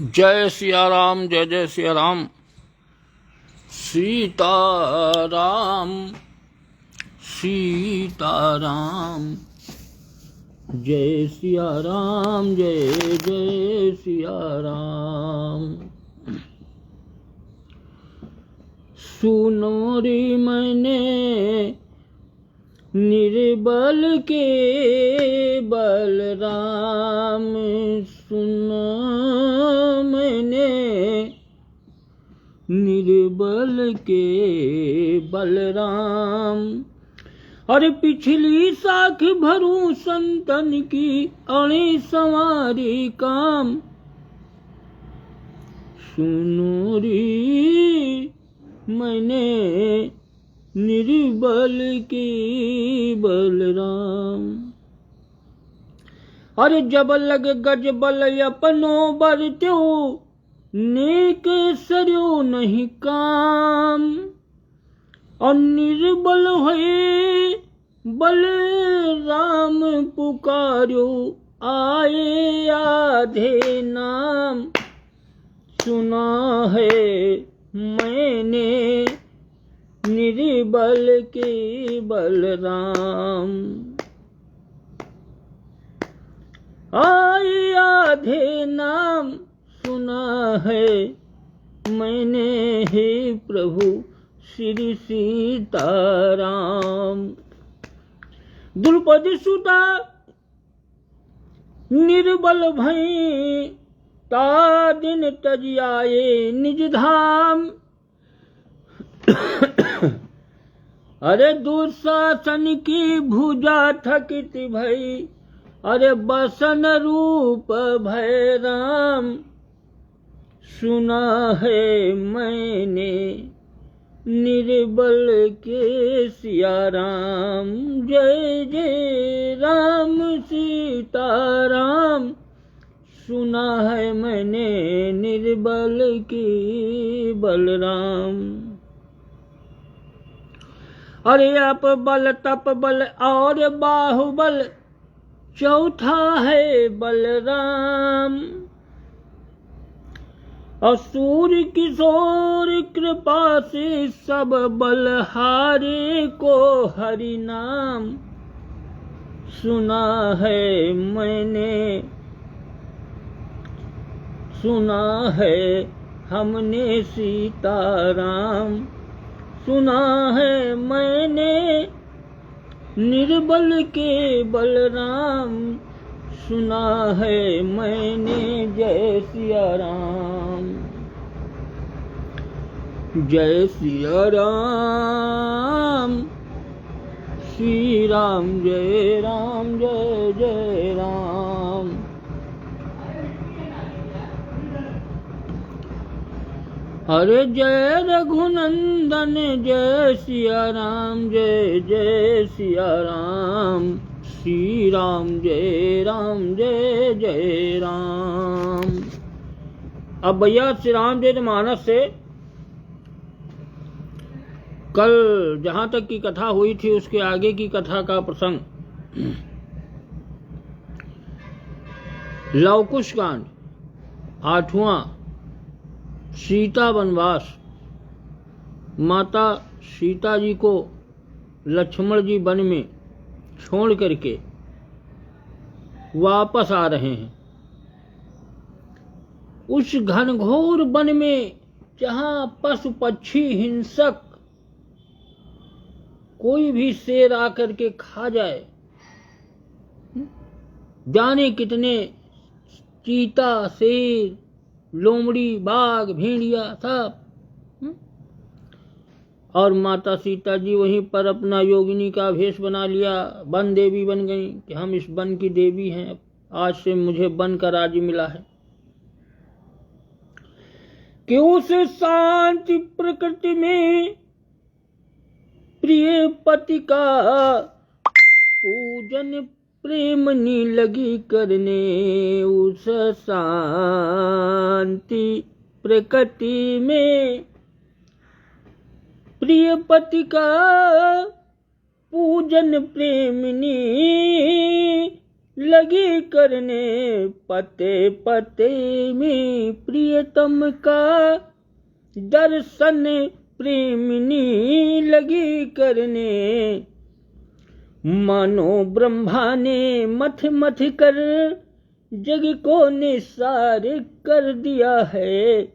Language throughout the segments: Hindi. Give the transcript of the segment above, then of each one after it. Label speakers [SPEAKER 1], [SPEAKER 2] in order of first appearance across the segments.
[SPEAKER 1] जय सिया राम, जय जय सिया राम। सीताराम सीताराम, जय सिया राम, जय जय सिया राम। सुनो रे मैंने निर्बल के बलराम, सुना मैंने निर्बल के बलराम। अरे पिछली साख भरूं संतन की अणे संवारी काम, सुनो रे मैंने निर्बल के बलराम। अरे जब लग गज बल अपनो बरत्यो, नेक सरयो नहीं काम। और निर्बल है बल राम पुकार्यो, आए आधे नाम। सुना है मैंने निर्बल के बलराम। आए आधे नाम, सुना है मैंने हे प्रभु श्री सीताराम। द्रुपद सुता निर्बल भई, ता दिन तज आए निज धाम। अरे दुशासन की भुजा थकित भई, अरे बसन रूप भय राम। सुना है मैंने निर्बल के सिया राम। जय जय राम सीताराम, सुना है मैंने निर्बल के बलराम। अरे अप बल तप बल और बाहुबल, चौथा है बलराम। असुर किशोर कृपा से सब बलहारे को हरि नाम। सुना है मैंने, सुना है हमने सीताराम। सुना है मैंने निर्बल के बलराम। सुना है मैंने जय सिया राम। जय सिया राम, श्री राम जय राम, जय जय राम। अरे जय रघुनंदन जय सिया राम, जय जय सिया राम। श्री राम जय राम, जय जय राम। अब भैया श्री रामचरितमानस से कल जहां तक की कथा हुई थी उसके आगे की कथा का प्रसंग। लवकुश कांड 8वां, सीता वनवास। माता सीता जी को लक्ष्मण जी वन में छोड़ करके वापस आ रहे हैं। उस घनघोर वन में जहां पशु पक्षी हिंसक कोई भी शेर आकर के खा जाए, जाने कितने चीता, शेर, लोमड़ी, बाघ, भेड़िया सब। और माता सीता जी वहीं पर अपना योगिनी का भेष बना लिया, वन देवी बन गई कि हम इस वन की देवी हैं, आज से मुझे वन का राज्य मिला है। कि उस शांति प्रकृति में प्रिय पति का पूजन प्रेमनी लगी करने। उस शांति प्रकृति में प्रिय पति का पूजन प्रेमनी लगी करने पते पते में प्रियतम का दर्शन प्रेमिनी लगी करने। मानो ब्रह्मा ने मथ मथ कर जग को निसार कर दिया है।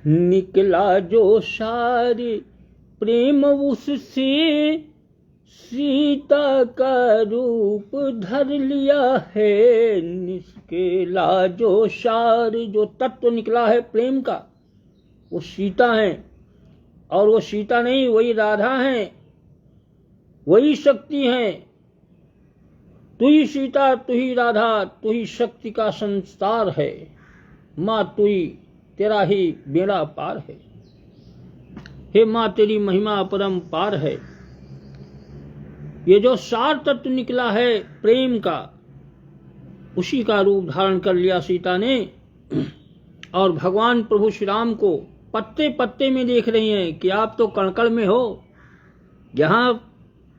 [SPEAKER 1] निकला जो सार प्रेम उससे सीता का रूप धर लिया है। निकला जो सार, जो तत्व निकला है प्रेम का, वो सीता है। और वो सीता नहीं, वही राधा है, वही शक्ति है। तू ही सीता, तू ही राधा, तू ही शक्ति का संसार है। माँ तू ही, तेरा ही बेड़ा पार है। हे माँ तेरी महिमा अपरंपार है। ये जो सार तत्व निकला है प्रेम का, उसी का रूप धारण कर लिया सीता ने। और भगवान प्रभु श्री राम को पत्ते पत्ते में देख रही हैं कि आप तो कणकण में हो, जहां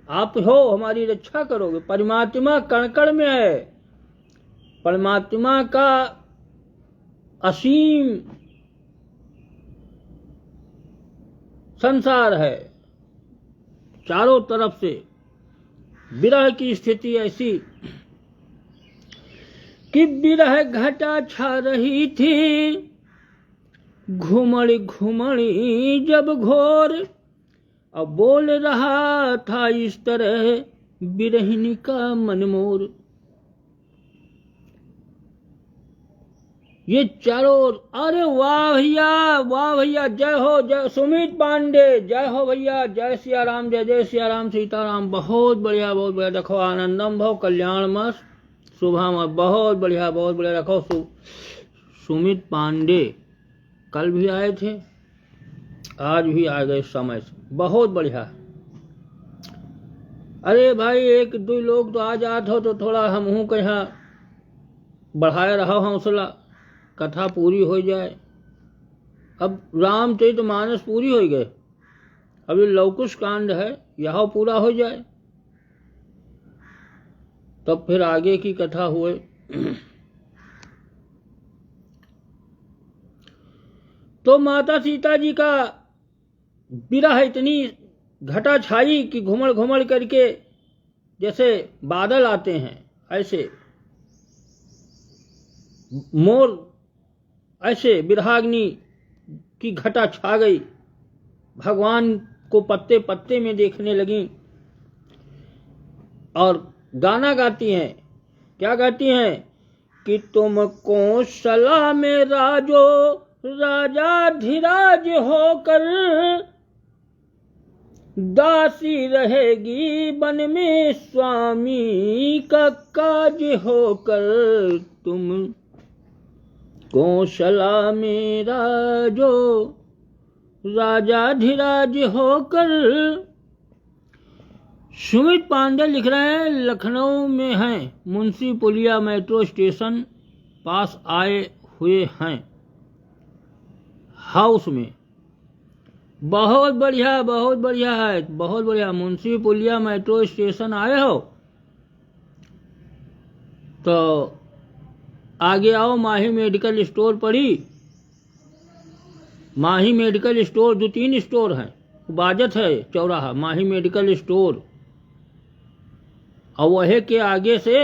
[SPEAKER 1] आप हो हमारी रक्षा करोगे। परमात्मा कणकण में है। परमात्मा का असीम संसार है, चारों तरफ से विरह की स्थिति ऐसी कि विरह घटा छा रही थी। घुमड़ घुमड़ी जब घोर, अब बोल रहा था इस तरह बिरहिनी का मनमोर। ये चारों, अरे वाह भैया, जय हो, जय सुमित पांडे, जय हो भैया, जय सिया राम, जय जय सिया राम, सीताराम। बहुत बढ़िया बहुत बढ़िया। देखो आनंदम भव कल्याण मस्त शुभम, बहुत बढ़िया रखो। सुमित पांडे कल भी आए थे, आज भी आ गए समय से, बहुत बढ़िया। अरे भाई एक दो लोग तो आ जाते हो तो थोड़ा हम हूँ कहाँ बढ़ाए रहो हौसला, कथा पूरी हो जाए। अब रामचरितमानस पूरी हो गए, अभी लवकुश कांड है, यह पूरा हो जाए तब फिर आगे की कथा हुए। तो माता सीता जी का विरह इतनी घटा छाई कि घुमड़ घुमड़ करके जैसे बादल आते हैं, ऐसे मोर, ऐसे विरहाग्नि की घटा छा गई। भगवान को पत्ते पत्ते में देखने लगी और गाना गाती हैं। क्या गाती हैं कि तुम कौशला में राजो राजाधिराज होकर, दासी रहेगी वन में स्वामी का काज होकर। तुम कौशला में राजो राजाधिराज होकर। सुमित पांडे लिख रहे हैं लखनऊ में हैं, मुंशी पुलिया मेट्रो स्टेशन पास आए हुए हैं, हाउस में। बहुत बढ़िया है, बहुत बढ़िया। मुंशी पुलिया मेट्रो स्टेशन आए हो तो आगे आओ, माही मेडिकल स्टोर पड़ी। माही मेडिकल स्टोर 2-3 स्टोर हैं, बाजत है चौराहा, माही मेडिकल स्टोर। और वह के आगे से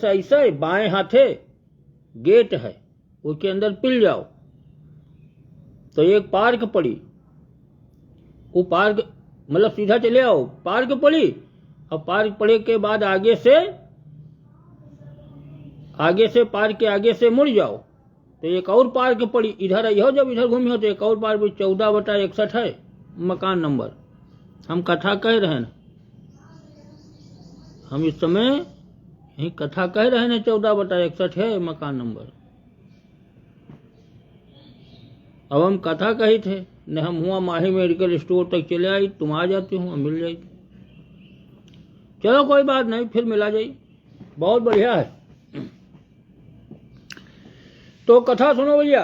[SPEAKER 1] ऐसे बाएं हाथे गेट है, उसके अंदर पिल जाओ तो एक पार्क पड़ी। वो पार्क मतलब सीधा चले आओ, पार्क पड़ी। और पार्क पड़े के बाद आगे से पार्क के आगे से मुड़ जाओ तो एक और पार्क पड़ी। इधर आई हो, जब इधर घूमी हो तो एक और पार्क 14/61 है मकान नंबर। हम कथा कह रहे हैं, हम इस समय यही कथा कह रहे हैं, 14/61 है मकान नंबर। अब हम कथा कही थे न, हम हुआ माही मेडिकल स्टोर तक चले आई, तुम आ जाती हूँ, मिल जाएगी। चलो कोई बात नहीं, फिर मिला जाए, बहुत बढ़िया है। तो कथा सुनो भैया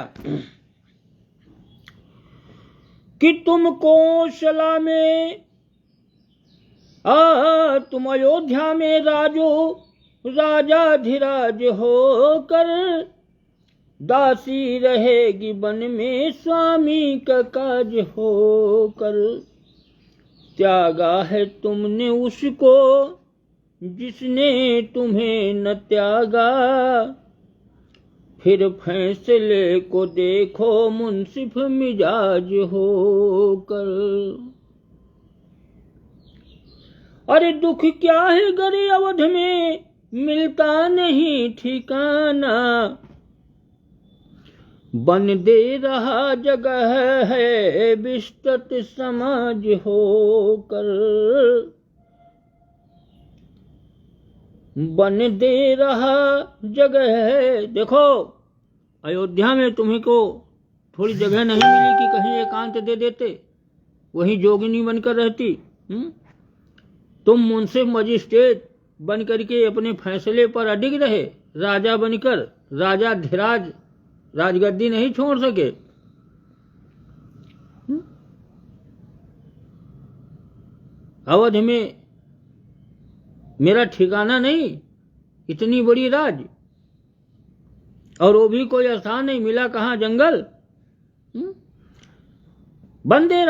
[SPEAKER 1] कि तुम कौशला में तुम अयोध्या में राजाधिराज होकर, दासी रहेगी वन में स्वामी का काज होकर। त्यागा है तुमने उसको जिसने तुम्हें न त्यागा, फिर फैसले को देखो मुंसिफ मिजाज होकर। अरे दुख क्या है गरे अवध में, मिलता नहीं ठिकाना, बन दे रहा जगह है विस्तृत समाज होकर। बन दे रहा जगह है। देखो अयोध्या में तुम्हें को थोड़ी जगह नहीं मिली कि कहीं एकांत दे देते, वहीं जोगिनी बनकर रहती। तुम मुंसिफ मजिस्ट्रेट बन करके अपने फैसले पर अडिग रहे, राजा बनकर राजाधिराज राजगद्दी नहीं छोड़ सके। अवध में मेरा ठिकाना नहीं, इतनी बड़ी राज, और वो भी कोई स्थान नहीं मिला, कहाँ जंगल। बन दे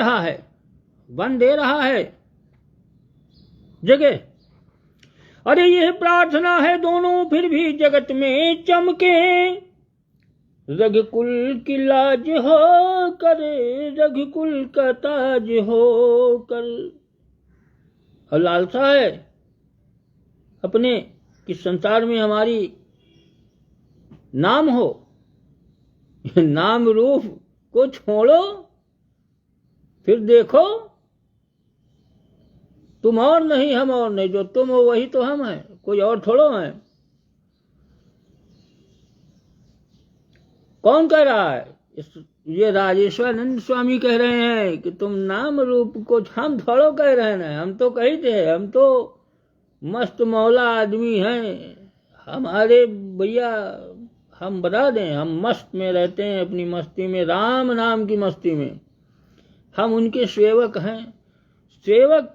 [SPEAKER 1] रहा है जगह। अरे यह प्रार्थना है दोनों फिर भी जगत में चमके, रघुकुल की लाज हो कर, रघुकुल का ताज हो कर। और लालसा है अपने कि संसार में हमारी नाम हो। नाम रूप को छोड़ो, फिर देखो तुम और नहीं हम और नहीं, जो तुम हो वही तो हम हैं, कोई और थोड़ो है। कौन कह रहा है? ये राजेश्वरानंद स्वामी कह रहे हैं कि तुम नाम रूप को, हम थोड़ो कह रहे हैं, हम तो कहते हैं, हम तो मस्त मौला आदमी हैं। हमारे भैया हम बता दें, हम मस्त में रहते हैं, अपनी मस्ती में, राम नाम की मस्ती में। हम उनके सेवक हैं। सेवक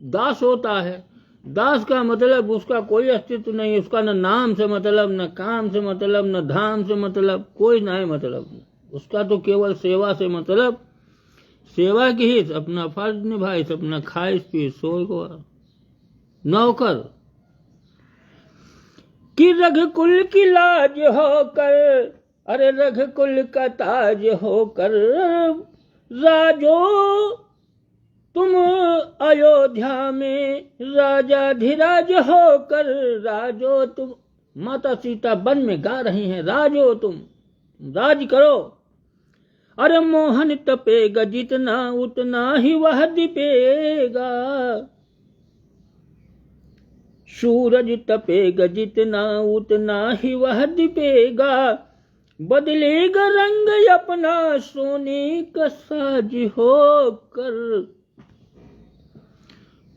[SPEAKER 1] दास होता है, दास का मतलब उसका कोई अस्तित्व नहीं, उसका न नाम से मतलब, न काम से मतलब, न धाम से मतलब, कोई नहीं मतलब। उसका तो केवल सेवा से मतलब, सेवा की ही अपना फर्ज निभाए, अपना खाए पिए सोए को नौकर। कि रघुकुल की लाज होकर, अरे रघुकुल का ताज होकर, राजो तुम अयोध्या में राजाधिराज होकर, राजो तुम। माता सीता वन में गा रही हैं, राजो तुम राज करो। अरे मोहन तपेगा जितना उतना ही वह दीपेगा, सूरज तपेगा जितना उतना ही वह दीपेगा, बदलेगा रंग अपना सोने का साज होकर।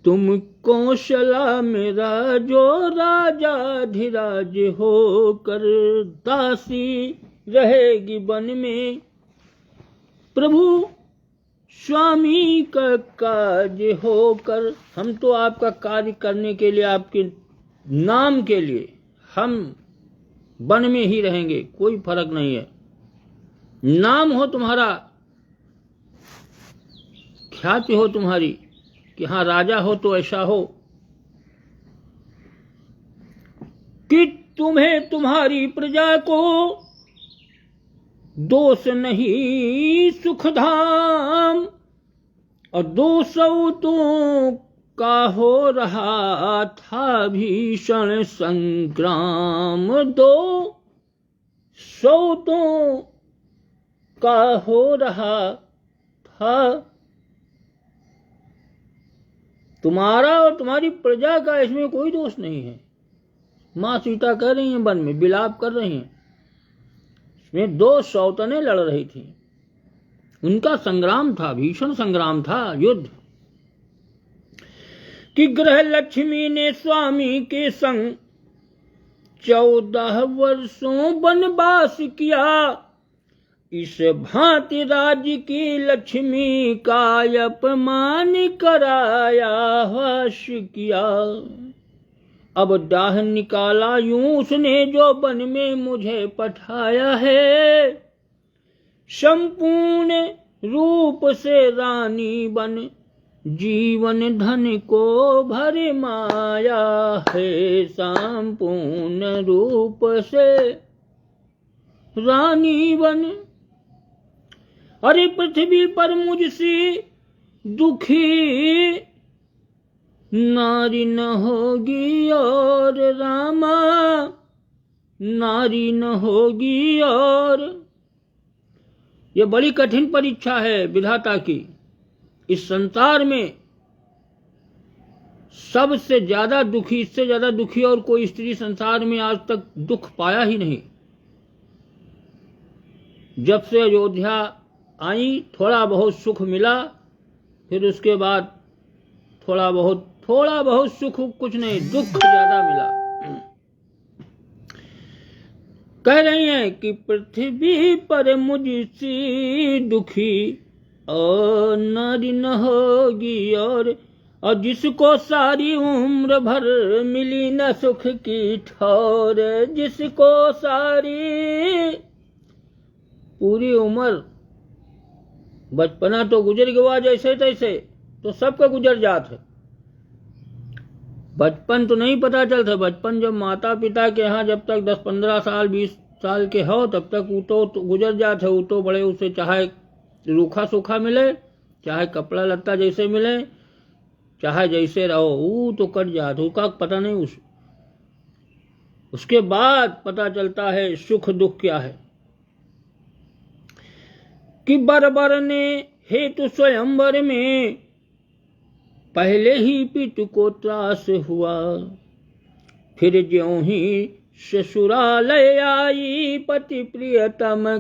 [SPEAKER 1] तुम कौशला में राजो राजाधिराज होकर, दासी रहेगी वन में प्रभु स्वामी का काज होकर। हम तो आपका कार्य करने के लिए, आपके नाम के लिए हम वन में ही रहेंगे, कोई फर्क नहीं है। नाम हो तुम्हारा, ख्याति हो तुम्हारी कि हाँ राजा हो, तो ऐसा हो कि तुम्हें तुम्हारी प्रजा को दोष नहीं सुख धाम, और 200 का हो रहा था भीषण संग्राम, 200 का हो रहा था। तुम्हारा और तुम्हारी प्रजा का इसमें कोई दोष नहीं है। माँ सीता कह रही हैं, वन में विलाप कर रही हैं, इसमें 2 सौतनें लड़ रही थी, उनका संग्राम था, भीषण संग्राम था, युद्ध। कि ग्रह लक्ष्मी ने स्वामी के संग 14 वर्षों वनवास किया, इस भांति राज्य की लक्ष्मी का अपमान कराया, हर्ष किया। अब दाह निकाला यूं उसने जो वन में मुझे पठाया है, संपूर्ण रूप से रानी बन जीवन धन को भर माया है। संपूर्ण रूप से रानी बन, अरे पृथ्वी पर मुझसे दुखी नारी न होगी और, रामा नारी न होगी और। ये बड़ी कठिन परीक्षा है विधाता की। इस संसार में सबसे ज्यादा दुखी, इससे ज्यादा दुखी और कोई स्त्री संसार में आज तक दुख पाया ही नहीं। जब से अयोध्या आई थोड़ा बहुत सुख मिला, फिर उसके बाद थोड़ा बहुत सुख, कुछ नहीं, दुख ज्यादा मिला। कह रही हैं कि पृथ्वी पर मुझसे दुखी और नारी न होगी और जिसको सारी उम्र भर मिली न सुख की ठौर, जिसको सारी पूरी उम्र, बचपना तो गुजर गया जैसे तैसे, तो सबका गुजर जात है। बचपन तो नहीं पता चलता। बचपन जब माता पिता के यहाँ जब तक 10-15 साल 20 साल के हो तब तक वो तो गुजर जाते। वो तो बड़े, उसे चाहे रूखा सूखा मिले, चाहे कपड़ा लत्ता जैसे मिले, चाहे जैसे रहो, वो तो कट जाते, उसका पता नहीं। उसके बाद पता चलता है सुख दुख क्या है। कि बरबर ने हेतु स्वयंवर में पहले ही पितु को त्रास हुआ, फिर ज्यों ही ससुरालय आई पति प्रियतम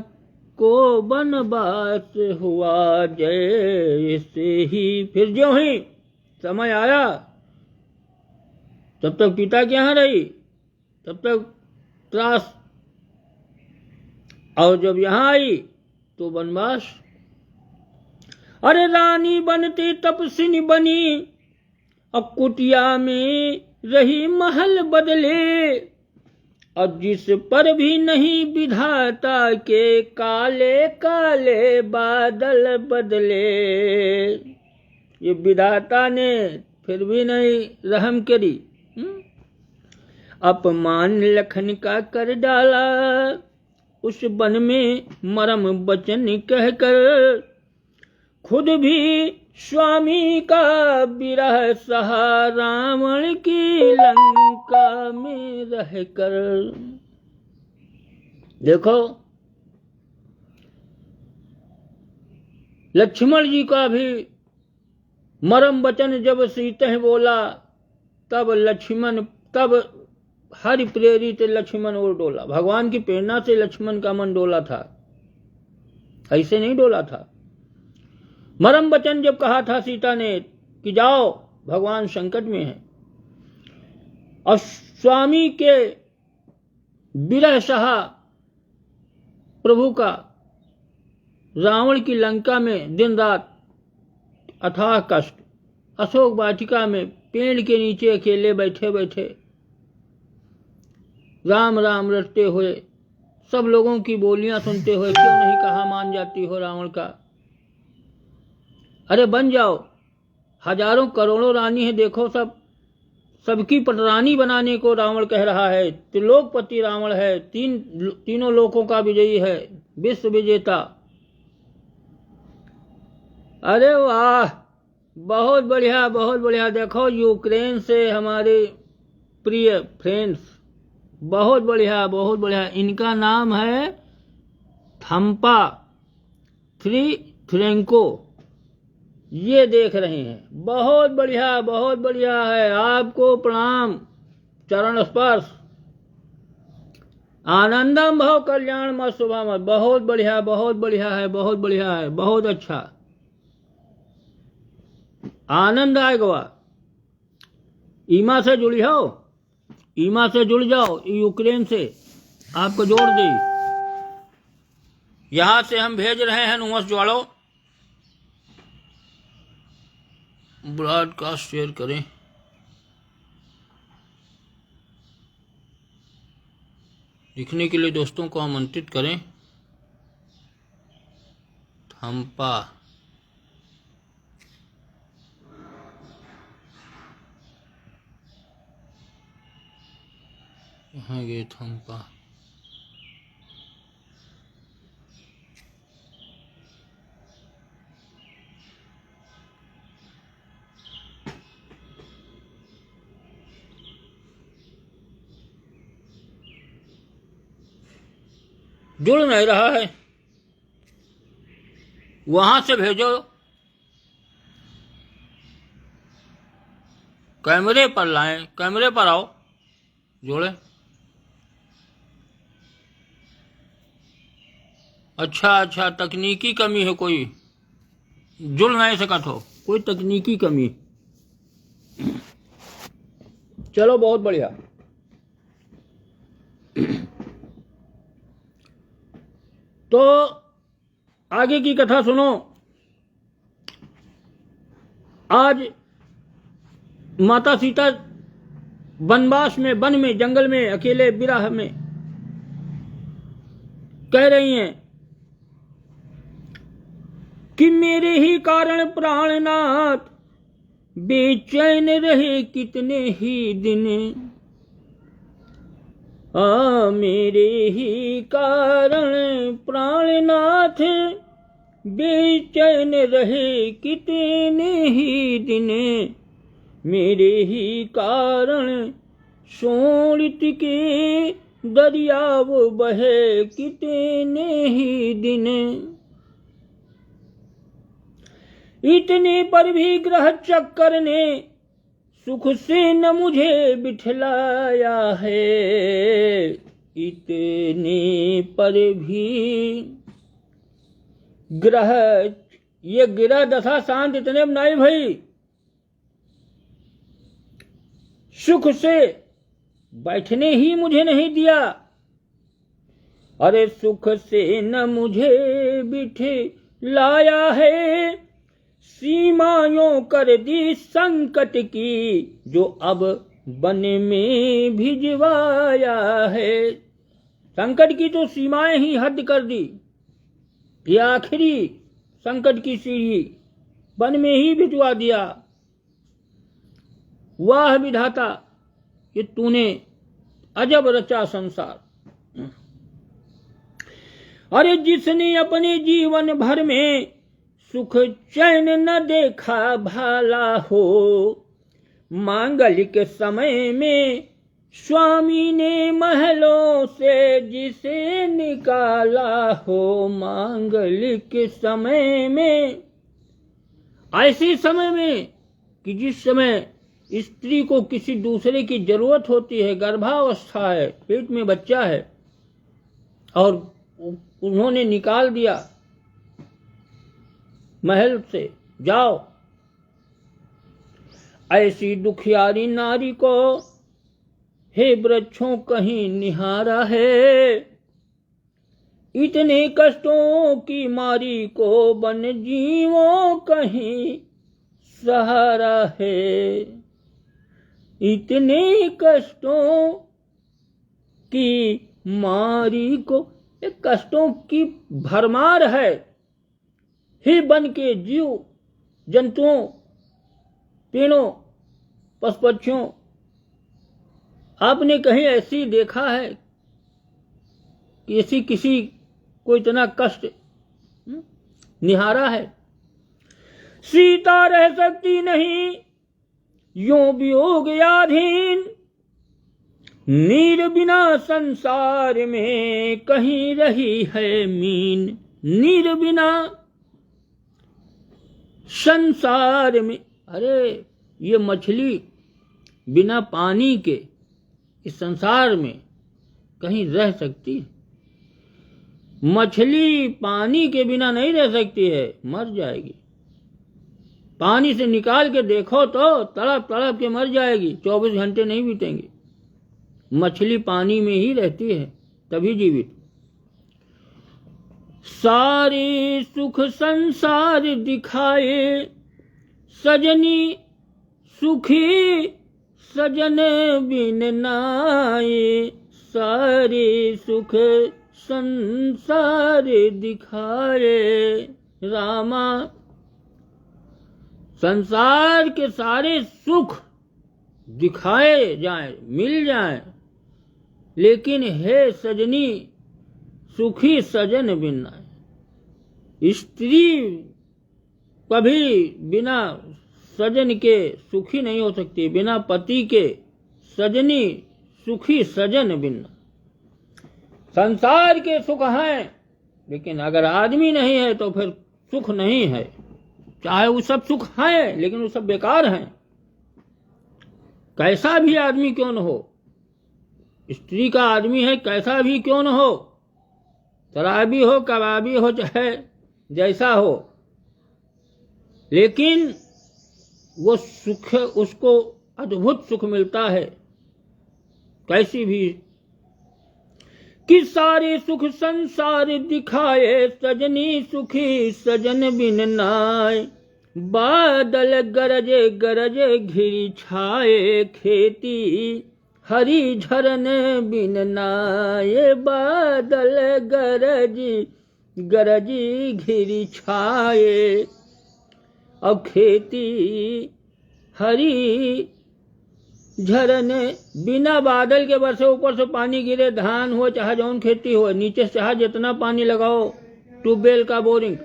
[SPEAKER 1] को बनवास हुआ। जैसे ही फिर ज्यों ही समय आया, तब तक पिता के यहाँ रही, तब तक त्रास, और जब यहाँ आई तो वनवास। अरे रानी बनती तपस्विनी बनी, अब कुटिया में रही महल बदले, अब जिस पर भी नहीं विधाता के काले काले बादल बदले। ये विधाता ने फिर भी नहीं रहम करी। अपमान लखन का कर डाला, उस वन में मरम वचन कहकर, खुद भी स्वामी का विरह सहा रावण की लंका में रहकर। देखो लक्ष्मण जी का भी मरम वचन जब सीता है बोला, तब हरि प्रेरित लक्ष्मण और डोला। भगवान की प्रेरणा से लक्ष्मण का मन डोला था, ऐसे नहीं डोला था। मरम वचन जब कहा था सीता ने कि जाओ भगवान संकट में है, और स्वामी के विरह सहा प्रभु का रावण की लंका में दिन रात अथाह कष्ट, अशोक वाटिका में पेड़ के नीचे अकेले बैठे बैठे राम राम रटते हुए, सब लोगों की बोलियां सुनते हुए, क्यों नहीं कहा मान जाती हो रावण का, अरे बन जाओ, हजारों करोड़ों रानी है, देखो सबकी पटरानी बनाने को रावण कह रहा है। त्रिलोकपति रावण है, तीनों लोकों का विजयी है, विश्व विजेता। अरे वाह, बहुत बढ़िया बहुत बढ़िया। देखो यूक्रेन से हमारे प्रिय फ्रेंड्स, बहुत बढ़िया बहुत बढ़िया। इनका नाम है थम्पा थ्रेंको, ये देख रहे हैं। बहुत बढ़िया है, आपको प्रणाम, चरण स्पर्श। आनंदम भव कल्याण मत शुभा मत। बहुत बढ़िया है, बहुत बढ़िया है, बहुत अच्छा, आनंद आएगा। ईमा से जुड़ी हो, ईमा से जुड़ जाओ, यूक्रेन से आपको जोड़ दे। यहां से हम भेज रहे हैं नुमस ज्वाड़ो। ब्रॉडकास्ट शेयर करें। लिखने के लिए दोस्तों को आमंत्रित करें। थम्पा कहाँ गए थम्पा? जुड़ नहीं रहा है, वहां से भेजो। कैमरे पर लाएं, कैमरे पर आओ, जोड़े। अच्छा, तकनीकी कमी है, कोई जुड़ नहीं सका तो कोई तकनीकी कमी। चलो बहुत बढ़िया। तो आगे की कथा सुनो। आज माता सीता वनवास में, वन में, जंगल में, अकेले विरह में कह रही हैं कि मेरे ही कारण प्राणनाथ बेचैन रहे कितने ही दिन। मेरे ही कारण प्राणनाथ बेचैन रहे कितने ही दिन। मेरे ही कारण शोणित के दरियाव बहे कितने ही दिन। इतने पर भी ग्रह चक्कर ने सुख से न मुझे बिठलाया है। इतने पर भी ग्रह, ये गिरह दशा शांत इतने बनाई भाई, सुख से बैठने ही मुझे नहीं दिया। अरे सुख से न मुझे बिठलाया है। सीमाओं कर दी संकट की जो अब वन में भिजवाया है। संकट की तो सीमाएं ही हद कर दी। ये आखिरी संकट की सीढ़ी वन में ही भिजवा दिया। वाह विधाता, ये तूने अजब रचा संसार। अरे जिसने अपने जीवन भर में सुख चैन न देखा भाला हो, मांगलिक समय में स्वामी ने महलों से जिसे निकाला हो। मांगलिक समय में, ऐसी समय में कि जिस समय स्त्री को किसी दूसरे की जरूरत होती है, गर्भावस्था है, पेट में बच्चा है, और उन्होंने निकाल दिया महल से, जाओ। ऐसी दुखियारी नारी को हे वृक्षों कहीं निहारा है। इतने कष्टों की मारी को वन जीवों कहीं सहारा है। इतने कष्टों की मारी को, एक कष्टों की भरमार है। हे वन के जीव जंतुओं, पेड़ों, पशु पक्षियों, आपने कहीं ऐसी देखा है कि ऐसी किसी को इतना कष्ट निहारा है? सीता रह सकती नहीं यूं वियोग याधीन। नीर बिना संसार में कहीं रही है मीन। नीर बिना संसार में, अरे ये मछली बिना पानी के इस संसार में कहीं रह सकती है? मछली पानी के बिना नहीं रह सकती है, मर जाएगी। पानी से निकाल के देखो तो तड़प तड़प के मर जाएगी, 24 घंटे नहीं बीतेंगे। मछली पानी में ही रहती है, तभी जीवित। सारे सुख संसार दिखाए, सजनी सुखी सजन बिन नाए। सारे सुख संसार दिखाए रामा, संसार के सारे सुख दिखाए जाएं, मिल जाएं, लेकिन हे सजनी सुखी सजन बिन नाए। स्त्री कभी बिना सजन के सुखी नहीं हो सकती, बिना पति के सजनी सुखी सजन बिन नाए। संसार के सुख हैं, लेकिन अगर आदमी नहीं है तो फिर सुख नहीं है। चाहे वो सब सुख हैं, लेकिन वो सब बेकार हैं। कैसा भी आदमी क्यों न हो, स्त्री का आदमी है कैसा भी क्यों न हो, शराबी हो कबाबी हो चाहे जैसा हो, लेकिन वो सुख उसको अद्भुत सुख मिलता है कैसी भी। कि सारे सुख संसार दिखाए, सजनी सुखी सजन बिन नाए। बादल गरजे गरजे घिरी छाए, खेती हरी झरन बिन नाए। बादल गरजी गरजी घिरी छाए, और खेती हरी झरन। बिना बादल के बरसे ऊपर से पानी गिरे, धान हो चाहे जौन खेती हो, नीचे से चाहे जितना पानी लगाओ ट्यूबवेल का बोरिंग,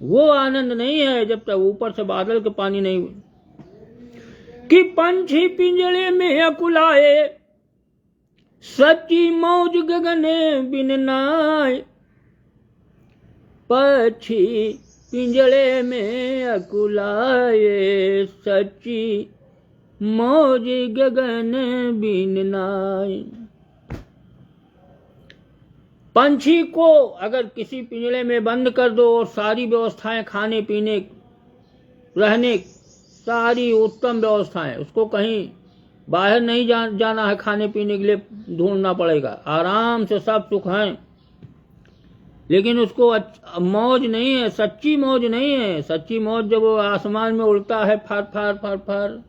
[SPEAKER 1] वो आनंद नहीं है जब तक ऊपर से बादल के पानी नहीं। कि पंछी पिंजड़े में अकुलाए, सच्ची मौज गगन बिन नाए। पक्षी पिंजड़े में अकुलाए, सच्ची मौज गगन बिन नाए। पंछी को अगर किसी पिंजड़े में बंद कर दो और सारी व्यवस्थाएं खाने पीने रहने सारी उत्तम व्यवस्थाएं, उसको कहीं बाहर नहीं जाना है खाने पीने के लिए ढूंढना पड़ेगा, आराम से सब सुख हैं, लेकिन उसको मौज नहीं है, सच्ची मौज नहीं है। सच्ची मौज जब वो आसमान में उड़ता है फार फार फार फार,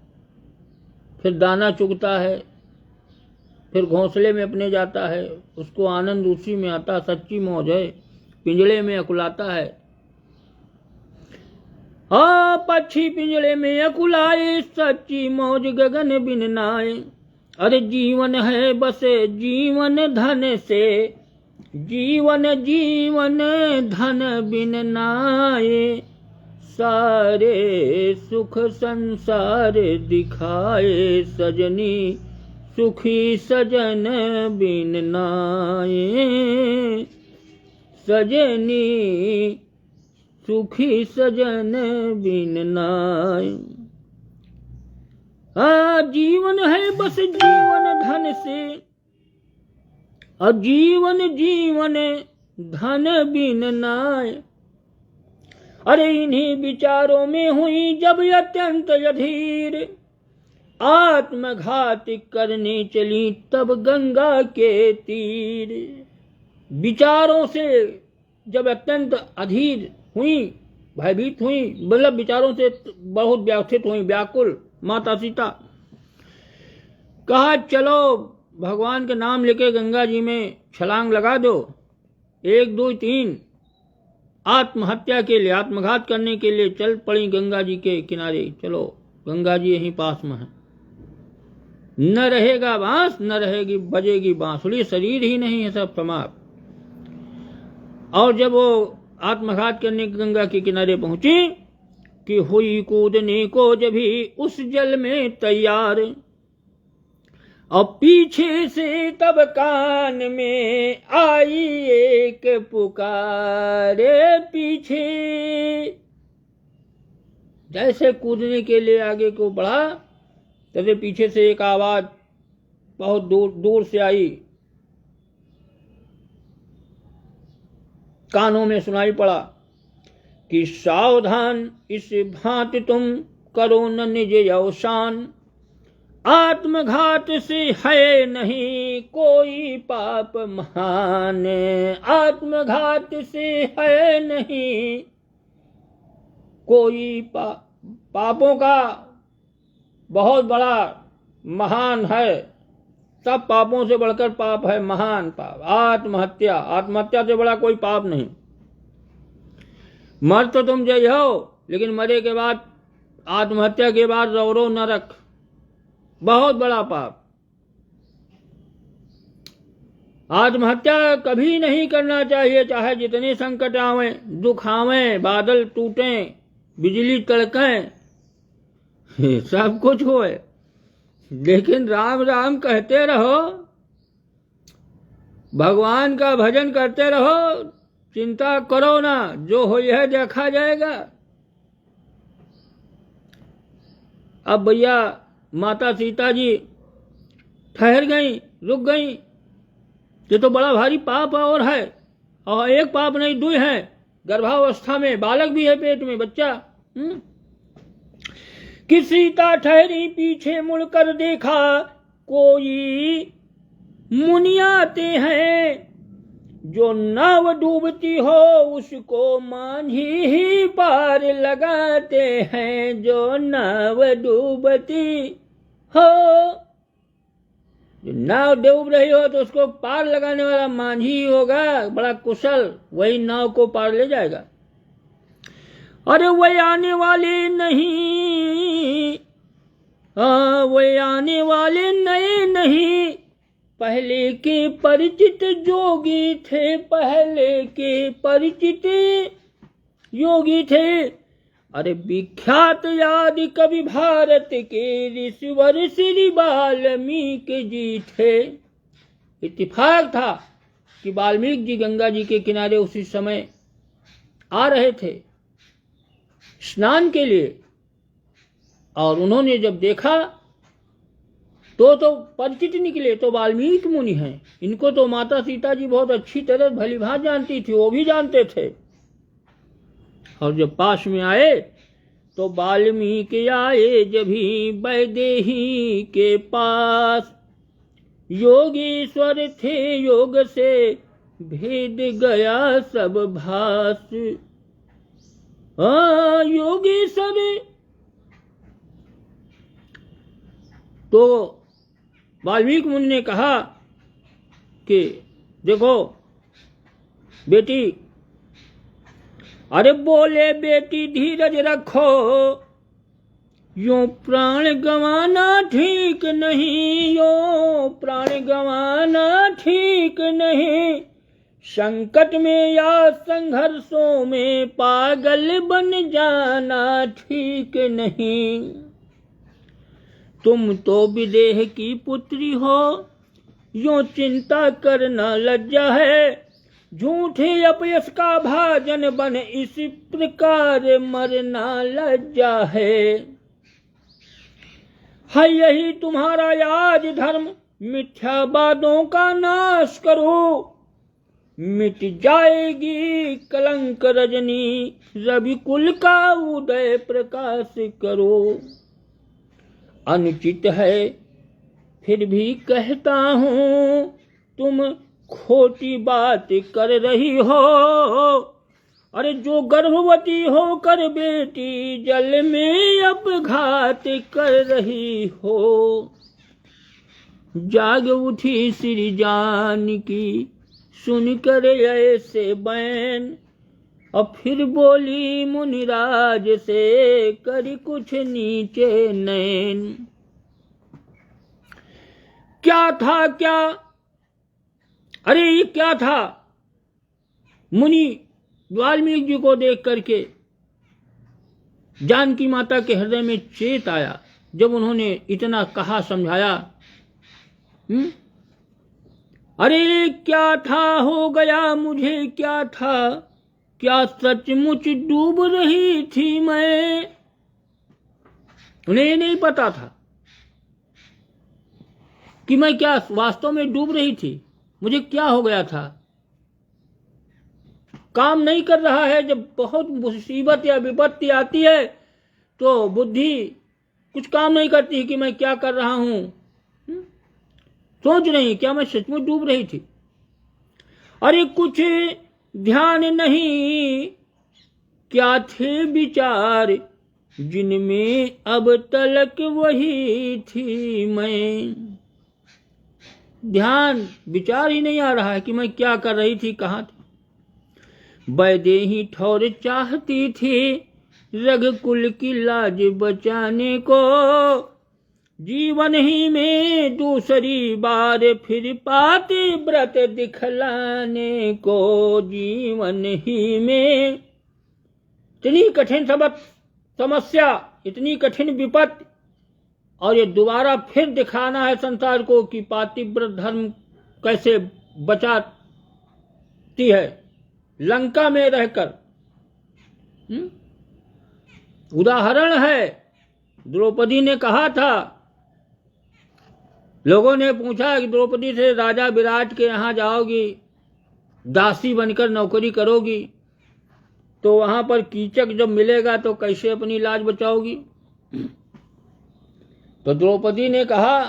[SPEAKER 1] फिर दाना चुगता है, फिर घोंसले में अपने जाता है, उसको आनंद उसी में आता, सच्ची मौज है। पिंजड़े में अकुलाता है, हाँ पक्षी पिंजड़े में अकुलाए, सच्ची मौज गगन बिन नाए। अरे जीवन है बसे जीवन धन से, जीवन जीवन धन बिन नाए। सारे सुख संसार दिखाए, सजनी सुखी सजन बिन नाए। सजनी सुखी सजन बिन नाए। जीवन है बस जीवन धन से, और जीवन जीवन धन बिन नाए। अरे इन्हीं विचारों में हुई जब अत्यंत अधीर, आत्मघात करने चली तब गंगा के तीर। विचारों से जब अत्यंत अधीर हुई, भयभीत हुई, मतलब विचारों से बहुत व्याकुलित हुई, व्याकुल माता सीता, कहा चलो भगवान के नाम लेके गंगा जी में छलांग लगा दो। 1 2 3 आत्महत्या के लिए, आत्मघात करने के लिए चल पड़ी गंगा जी के किनारे। चलो गंगा जी यहीं पास में है, न रहेगा बांस न रहेगी बजेगी बांसुरी, शरीर ही नहीं है, सब समाप्त। और जब वो आत्मघात करने गंगा के किनारे पहुंची कि हुई कूदने को जब भी उस जल में तैयार, और पीछे से तब कान में आई एक पुकारे। पीछे जैसे कूदने के लिए आगे को बढ़ा, तभी पीछे से एक आवाज बहुत दूर दूर से आई, कानों में सुनाई पड़ा कि सावधान इस भांति तुम करो न निज अवसान, आत्मघात से है नहीं कोई पाप महान, आत्मघात से है नहीं कोई पापों का बहुत बड़ा महान है, सब पापों से बढ़कर पाप है महान पाप आत्महत्या। आत्महत्या से बड़ा कोई पाप नहीं। मर तो तुम जय हो, लेकिन मरे के बाद आत्महत्या के बाद रो नरक, बहुत बड़ा पाप। आत्महत्या कभी नहीं करना चाहिए, चाहे जितने संकट आवे, दुख आवे, बादल टूटे, बिजली तड़के, सब कुछ होए, लेकिन राम राम कहते रहो, भगवान का भजन करते रहो, चिंता करो ना, जो हो यह देखा जाएगा। अब भैया माता सीता जी ठहर गई, रुक गई। ये तो बड़ा भारी पाप और है, और एक पाप नहीं दो है, गर्भावस्था में बालक भी है, पेट में बच्चा। कि सीता ठहरी पीछे मुड़कर देखा, कोई मुनि आते हैं, जो नाव डूबती हो उसको मांझी ही पार लगाते हैं, जो नाव डूबती हो, जो नाव डूब रही हो तो उसको पार लगाने वाला मांझी ही होगा, बड़ा कुशल, वही नाव को पार ले जाएगा। अरे वही आने वाले नहीं, वही आने वाले नए नहीं, पहले के परिचित जोगी थे, पहले के परिचित योगी थे। अरे विख्यात याद कवि भारत के ऋषिवर श्री वाल्मीकि जी थे। इत्तेफाक था कि वाल्मीकि जी गंगा जी के किनारे उसी समय आ रहे थे स्नान के लिए, और उन्होंने जब देखा तो परिचित निकले, तो वाल्मीकि मुनि हैं। इनको तो माता सीता जी बहुत अच्छी तरह भलीभांत जानती थी, वो भी जानते थे। और जब पास में आए तो वाल्मीकि आए जब ही वैदेही के पास, योगीश्वर थे योग से भेद गया सब भास। योगीश्वर तो वाल्मीकि मुनि ने कहा कि देखो बेटी, अरे बोले बेटी धीरज रखो, यूं प्राण गंवाना ठीक नहीं, यो प्राण गंवाना ठीक नहीं, संकट में या संघर्षों में पागल बन जाना ठीक नहीं। तुम तो विदेह की पुत्री हो, यूं चिंता करना लज्जा है, झूठे अपयश का भाजन बन इस प्रकार मरना लज्जा है। यही तुम्हारा आज धर्म, मिथ्या बातों का नाश करो, मिट जाएगी कलंक रजनी, रवि कुल का उदय प्रकाश करो। अनुचित है फिर भी कहता हूँ, तुम खोटी बात कर रही हो। अरे जो गर्भवती होकर बेटी जल में अपघात कर रही हो। जाग उठी श्री जानकी सुनकर ऐसे बैन, और फिर बोली मुनिराज से करी कुछ नीचे नैन। क्या था क्या, अरे ये क्या था। मुनि वाल्मीकि जी को देख करके जानकी माता के हृदय में चेत आया, जब उन्होंने इतना कहा समझाया। अरे क्या था हो गया मुझे क्या था, क्या सचमुच डूब रही थी मैं। उन्हें नहीं पता था कि मैं क्या वास्तव में डूब रही थी, मुझे क्या हो गया था। काम नहीं कर रहा है, जब बहुत मुसीबत या विपत्ति आती है तो बुद्धि कुछ काम नहीं करती कि मैं क्या कर रहा हूं, सोच रही क्या मैं सचमुच डूब रही थी। अरे कुछ ध्यान नहीं क्या थे विचार, जिनमें अब तलक वही थी मैं। ध्यान विचार ही नहीं आ रहा है कि मैं क्या कर रही थी, कहाँ थी। वैदेही ठौर चाहती थी रघुकुल की लाज बचाने को, जीवन ही में दूसरी बार फिर पाती व्रत दिखलाने को। जीवन ही में इतनी कठिन समस्या, इतनी कठिन विपत्ति, और ये दोबारा फिर दिखाना है संसार को कि पातिव्रत धर्म कैसे बचाती है लंका में रहकर। उदाहरण है, द्रौपदी ने कहा था, लोगों ने पूछा कि द्रौपदी से राजा विराट के यहाँ जाओगी, दासी बनकर नौकरी करोगी, तो वहां पर कीचक जब मिलेगा तो कैसे अपनी लाज बचाओगी। तो द्रौपदी ने कहा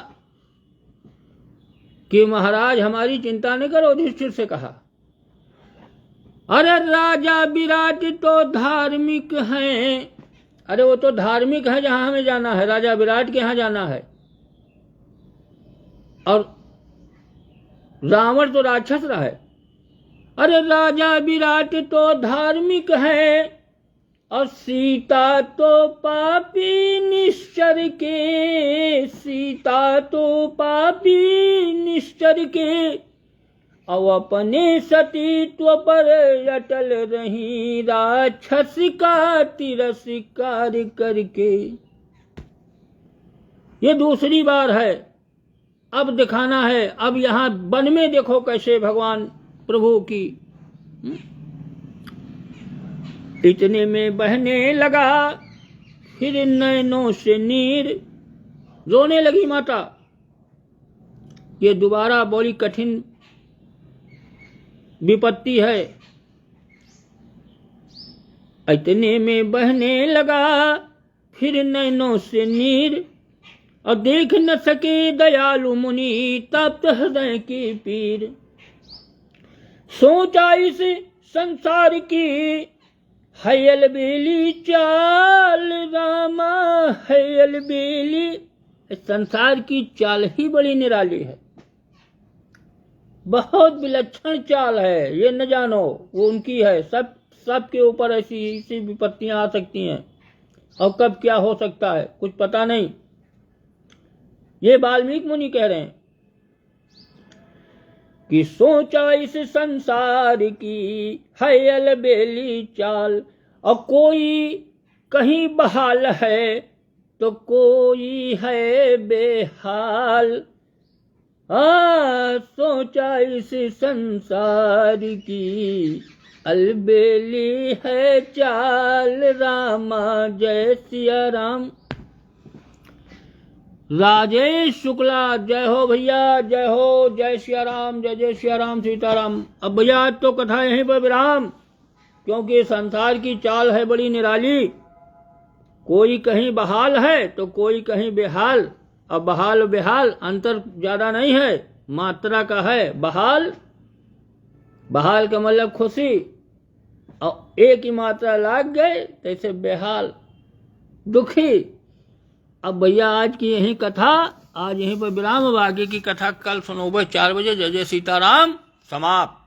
[SPEAKER 1] कि महाराज हमारी चिंता न करो। युधिष्ठिर से कहा, अरे राजा विराट तो धार्मिक हैं। अरे वो तो धार्मिक है जहां हमें जाना है, राजा विराट के यहाँ जाना है। और रावण तो राक्षस रहा है। अरे राजा विराट तो धार्मिक है और सीता तो पापी निश्चर के, सीता तो पापी निश्चर के, और अपने सतीत्व पर अटल रही राक्षस का तिरस्कार करके। ये दूसरी बार है, अब दिखाना है। अब यहां वन में देखो कैसे भगवान प्रभु की। इतने में बहने लगा फिर नैनों से नीर, रोने लगी माता। ये दोबारा बड़ी कठिन विपत्ति है। इतने में बहने लगा फिर नैनों से नीर, और देख न सके दयालु मुनि तप्त हृदय की पीर। सोचा इस संसार की है अलबेली चाल रामा, है अलबेली। संसार की चाल ही बड़ी निराली है, बहुत विलक्षण चाल है। ये न जानो वो उनकी है। सबके ऊपर ऐसी विपत्तियां आ सकती हैं, और कब क्या हो सकता है कुछ पता नहीं। ये वाल्मीकि मुनि कह रहे हैं कि सोचा इस संसार की है अलबेली चाल, और कोई कहीं बहाल है तो कोई है बेहाल। सोचा इस संसार की अलबेली है चाल रामा, जय सिया राम। राजेश शुक्ला, जय हो भैया, जय हो, जय सिया राम, जय जय सिया राम, सीताराम। अब भैया आज तो कथा यहीं पर विराम, क्योंकि संसार की चाल है बड़ी निराली। कोई कहीं बहाल है तो कोई कहीं बेहाल। अब बहाल और बेहाल अंतर ज्यादा नहीं है, मात्रा का है। बहाल का मतलब खुशी, और एक ही मात्रा लाग गए तो इसे बेहाल, दुखी। अब भैया आज की यही कथा, आज यहीं पर विराम। अब आगे की कथा कल सुनो 4 बजे। जय जय सीताराम। समाप्त।